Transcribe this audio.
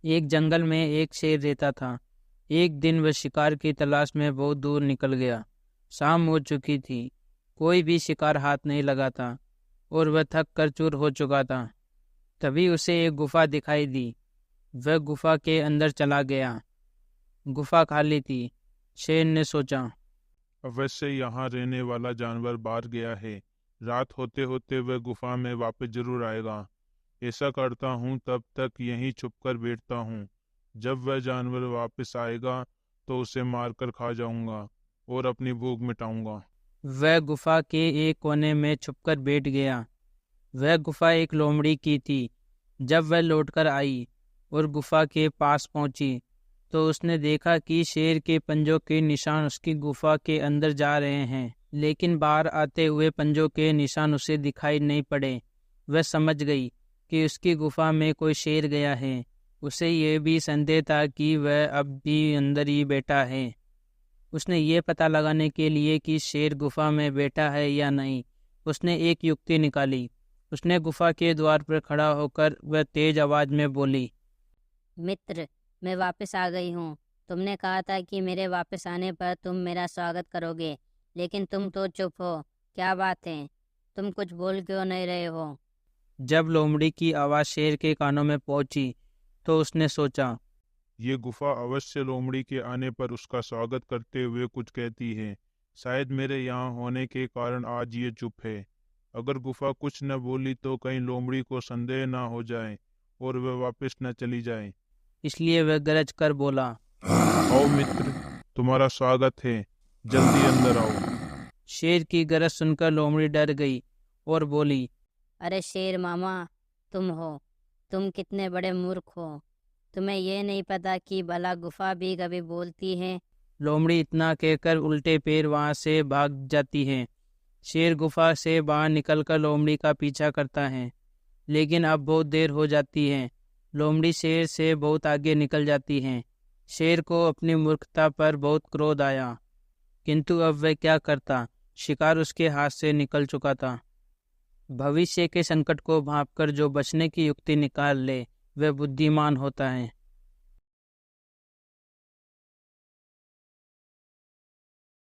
एक जंगल में एक शेर रहता था। एक दिन वह शिकार की तलाश में बहुत दूर निकल गया। शाम हो चुकी थी, कोई भी शिकार हाथ नहीं लगा था और वह थक कर चूर हो चुका था। तभी उसे एक गुफा दिखाई दी। वह गुफा के अंदर चला गया। गुफा खाली थी। शेर ने सोचा, अवश्य यहाँ रहने वाला जानवर बाहर गया है। रात होते होते वह गुफा में वापस जरूर आएगा। ऐसा करता हूँ, तब तक यहीं छुपकर बैठता हूँ। जब वह जानवर वापस आएगा तो उसे मारकर खा जाऊंगा और अपनी भूख मिटाऊंगा। वह गुफा के एक कोने में छुपकर बैठ गया। वह गुफा एक लोमड़ी की थी। जब वह लौटकर आई और गुफा के पास पहुंची तो उसने देखा कि शेर के पंजों के निशान उसकी गुफा के अंदर जा रहे हैं, लेकिन बाहर आते हुए पंजों के निशान उसे दिखाई नहीं पड़े। वह समझ गई कि उसकी गुफा में कोई शेर गया है। उसे यह भी संदेह था कि वह अब भी अंदर ही बैठा है। उसने ये पता लगाने के लिए कि शेर गुफा में बैठा है या नहीं, उसने एक युक्ति निकाली। उसने गुफा के द्वार पर खड़ा होकर वह तेज आवाज में बोली, मित्र, मैं वापस आ गई हूँ। तुमने कहा था कि मेरे वापस आने पर तुम मेरा स्वागत करोगे, लेकिन तुम तो चुप हो। क्या बात है? तुम कुछ बोल क्यों नहीं रहे हो? जब लोमड़ी की आवाज़ शेर के कानों में पहुंची तो उसने सोचा, ये गुफा अवश्य लोमड़ी के आने पर उसका स्वागत करते हुए कुछ कहती है। शायद मेरे यहाँ होने के कारण आज ये चुप है। अगर गुफा कुछ न बोली तो कहीं लोमड़ी को संदेह न हो जाए और वह वापस न चली जाए। इसलिए वह गरज कर बोला। आओ मित्र, तुम्हारा स्वागत है। जल्दी अंदर आओ। शेर की गरज सुनकर लोमड़ी डर गई और बोली, अरे शेर मामा, तुम हो। तुम कितने बड़े मूर्ख हो। तुम्हें ये नहीं पता कि भला गुफा भी कभी बोलती है। लोमड़ी इतना कहकर उल्टे पैर वहां से भाग जाती है। शेर गुफा से बाहर निकलकर लोमड़ी का पीछा करता है, लेकिन अब बहुत देर हो जाती है। लोमड़ी शेर से बहुत आगे निकल जाती है। शेर को अपनी मूर्खता पर बहुत क्रोध आया, किंतु अब वह क्या करता। शिकार उसके हाथ से निकल चुका था। भविष्य के संकट को भांपकर जो बचने की युक्ति निकाल ले वह बुद्धिमान होता है।